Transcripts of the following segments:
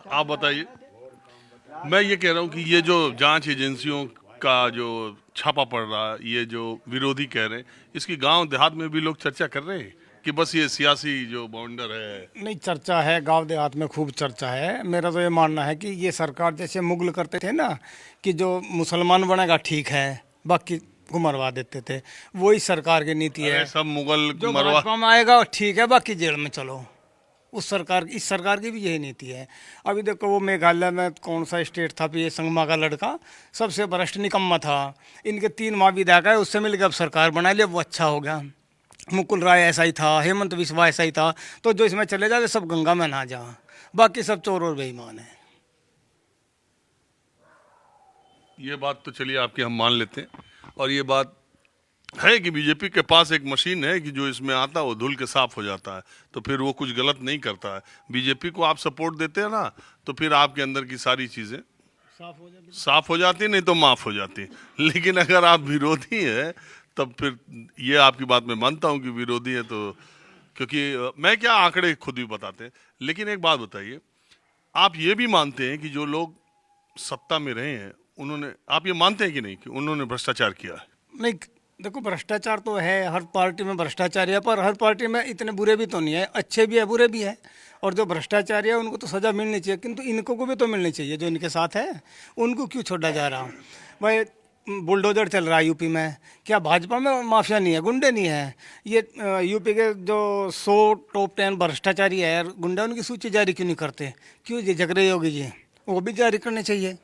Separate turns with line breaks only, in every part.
आप बताइए। मैं ये कह रहा हूँ कि ये जो जांच एजेंसियों का जो छापा पड़ रहा है, ये जो विरोधी कह रहे हैं, इसकी गांव देहात में भी लोग चर्चा कर रहे हैं कि बस ये सियासी जो बाउंडर है।
नहीं, चर्चा है, गांव देहात में खूब चर्चा है। मेरा तो ये मानना है कि ये सरकार जैसे मुगल करते थे ना, कि जो मुसलमान बनेगा ठीक है, बाकी को मरवा देते थे। वही सरकार की नीति
अरे
है।
सब मुगल
जो
मरवा।
भाजपा में आएगा ठीक है, बाकी जेल में चलो। इस सरकार की भी यही नीति है। अभी देखो, वो मेघालय में कौन सा स्टेट था, ये संगमा का लड़का सबसे भ्रष्ट निकम्मा था। इनके 3 माह विधायक है, उससे मिलकर अब सरकार बना लिया, वो अच्छा हो गया। मुकुल राय ऐसा ही था, हेमंत बिस्वा ऐसा ही था। तो जो इसमें चले जाते सब गंगा में ना जा, बाकी सब चोर और बेईमान है।
ये बात तो चलिए आपकी हम मान लेते हैं, और ये बात है कि बीजेपी के पास एक मशीन है कि जो इसमें आता है वो धुल के साफ हो जाता है, तो फिर वो कुछ गलत नहीं करता है। बीजेपी को आप सपोर्ट देते हैं ना, तो फिर आपके अंदर की सारी चीजें साफ हो जाती, नहीं तो माफ हो जाती। लेकिन अगर आप विरोधी हैं, तब फिर ये आपकी बात मैं मानता हूं कि विरोधी है, तो क्योंकि मैं क्या, आंकड़े खुद भी बताते हैं। लेकिन एक बात बताइए, आप ये भी मानते हैं कि जो लोग सत्ता में रहे हैं, उन्होंने, आप ये मानते हैं कि नहीं कि उन्होंने भ्रष्टाचार किया है?
नहीं, देखो, भ्रष्टाचार तो है, हर पार्टी में भ्रष्टाचार है, पर हर पार्टी में इतने बुरे भी तो नहीं है, अच्छे भी है बुरे भी है। और जो भ्रष्टाचारी है उनको तो सज़ा मिलनी चाहिए, किंतु इनको को भी तो मिलनी चाहिए। जो इनके साथ है उनको क्यों छोड़ा जा रहा? भाई, बुलडोजर चल रहा है यूपी में, क्या भाजपा में माफिया नहीं है, गुंडे नहीं है? ये यूपी के जो 100 टॉप 10 भ्रष्टाचारी है गुंडे, उनकी सूची जारी क्यों नहीं करते? क्यों ये जग रही होगी जी, वो भी जारी करनी चाहिए।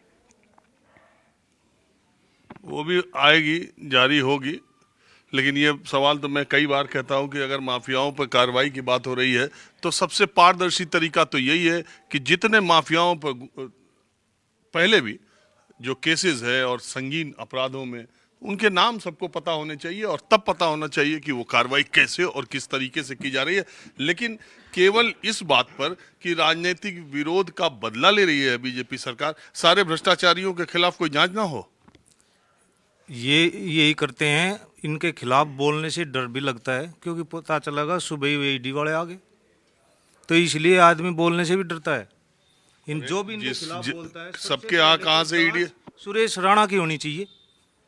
वो भी आएगी, जारी होगी। लेकिन ये सवाल तो मैं कई बार कहता हूं कि अगर माफियाओं पर कार्रवाई की बात हो रही है, तो सबसे पारदर्शी तरीका तो यही है कि जितने माफियाओं पर पहले भी जो केसेस है और संगीन अपराधों में, उनके नाम सबको पता होने चाहिए, और तब पता होना चाहिए कि वो कार्रवाई कैसे और किस तरीके से की जा रही है। लेकिन केवल इस बात पर कि राजनीतिक विरोध का बदला ले रही है बीजेपी सरकार, सारे भ्रष्टाचारियों के खिलाफ कोई जांच ना हो।
ये यही करते हैं, इनके खिलाफ बोलने से डर भी लगता है, क्योंकि पता चलेगा सुबह ही ईडी वाले आ गए, तो इसलिए आदमी बोलने से भी डरता है। इन जो भी इनके खिलाफ बोलता है,
सबके यहाँ कहाँ से ईडी?
सुरेश राणा की होनी चाहिए।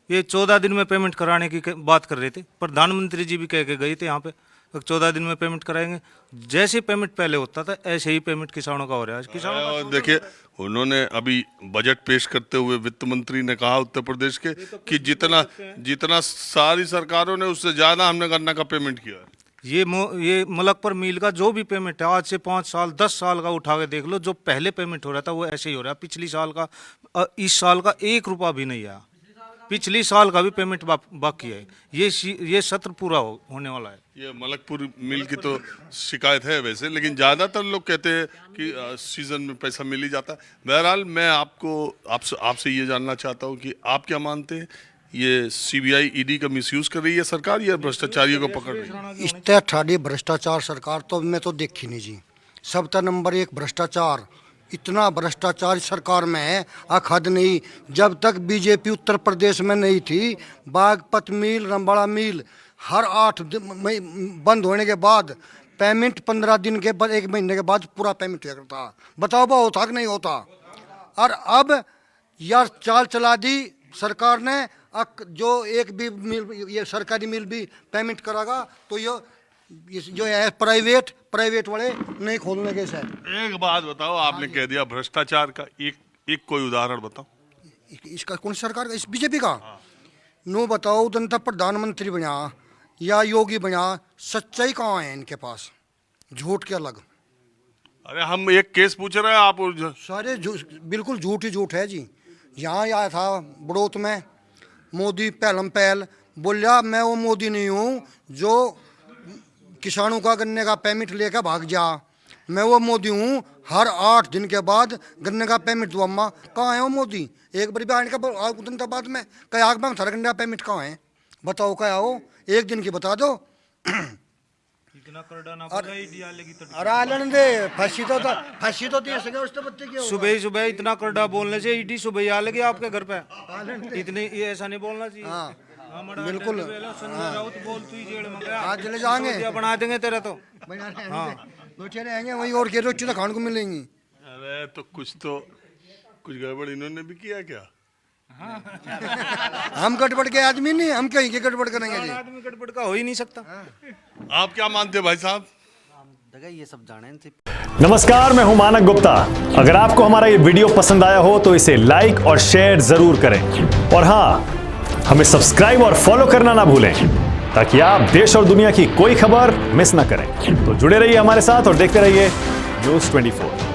ये 14 दिन में पेमेंट कराने की बात कर रहे थे, प्रधानमंत्री जी भी कह के गए थे यहाँ पे 14 दिन में पेमेंट कराएंगे। जैसे पेमेंट पहले होता था, ऐसे ही पेमेंट किसानों का हो रहा है। किसानों का
देखिए, उन्होंने अभी बजट पेश करते हुए वित्त मंत्री ने कहा उत्तर प्रदेश के कि जितना जितना सारी सरकारों ने उससे ज्यादा हमने गन्ना का पेमेंट किया है।
ये मलकपुर मिल का जो भी पेमेंट है, आज से 5 साल 10 साल का उठा के देख लो, जो पहले पेमेंट हो रहा था वो ऐसे ही हो रहा है। पिछली साल का, इस साल का 1 रुपया भी नहीं आया, पिछली साल का भी पेमेंट बाकी है। ये सत्र पूरा होने वाला है।
ये मलकपुर मिल की तो शिकायत है वैसे, लेकिन ज्यादातर लोग कहते हैं कि सीजन में पैसा मिल ही जाता है। बहरहाल, मैं आपसे ये जानना चाहता हूँ कि आप क्या मानते हैं, ये सीबीआई ईडी का मिसयूज कर रही है सरकार, या भ्रष्टाचारियों को पकड़ रही है?
इस तरह ठाड़ी भ्रष्टाचार सरकार तो मैं तो देखी नहीं जी। सबका नंबर 1 भ्रष्टाचार, इतना भ्रष्टाचार सरकार में है, हद नहीं। जब तक बीजेपी उत्तर प्रदेश में नहीं थी, बागपत मिल, रंबाड़ा मिल, हर 8 बंद होने के बाद पेमेंट 15 दिन के बाद, 1 महीने के बाद पूरा पेमेंट हुआ करता। बताओ बा होता कि नहीं होता? और अब यार चाल चला दी सरकार ने, जो एक भी मिल, ये सरकारी मिल भी पेमेंट करागा तो ये जो है प्राइवेट वाले नहीं खोलने के सर।
एक बात बताओ, आपने कह दिया भ्रष्टाचार का, एक कोई उदाहरण बताओ।
इसका कौन सी सरकार का? इस बीजेपी का? नो बताओ, जनता प्रधानमंत्री बना या योगी बना, सच्चाई कहाँ है इनके पास? झूठ के अलग।
अरे हम एक केस पूछ रहे हैं, आप
सारे बिल्कुल झूठ ही झूठ है जी। यहाँ आया था बड़ौत में, मोदी पहलम पहल बोलिया मैं वो मोदी नहीं हूँ जो किसानों का गन्ने का पेमेंट लेकर भाग जा। मैं वो मोदी हूँ हर 8 दिन के बाद गन्ने का पेमेंट दो। अम्मा कहाँ है वो मोदी? एक बार भी आने का दिन बाद में कहीं आग में गन्ने का पेमेंट कहाँ है? बताओ क्या हो, एक दिन की बता दो।
इतना करड़ा ना पड़ा, ईडी आ लेगी तो
अरे आलन दे, फंसी तो दे सके उस बत्ती की।
सुबह सुबह इतना करड़ा बोलने से ईडी सुबह आ लगी आपके घर पे। इतने ये ऐसा नहीं बोलना चाहिए।
हाँ
बिल्कुल। संजय राउत बोल तू ही जेल में गया,
आज चले जाएंगे,
बना देंगे तेरा तो।
बैठे रहेंगे वही, और क्या रोटी तो खाने को मिलेंगी।
अरे है तो कुछ गड़बड़ इन्होंने भी किया क्या?
हम गड़बड़ के आदमी नहीं, हम कहीं के गड़बड़ करेंगे जी?
आदमी गड़बड़ का हो ही नहीं सकता।
आप क्या मानते हैं भाई साहब?
ये सब जाने
नमस्कार, मैं हूं मानक गुप्ता। अगर आपको हमारा ये वीडियो पसंद आया हो तो इसे लाइक और शेयर जरूर करें, और हां, हमें सब्सक्राइब और फॉलो करना ना भूलें ताकि आप देश और दुनिया की कोई खबर मिस ना करें। तो जुड़े रहिए हमारे साथ और देखते रहिए News 24।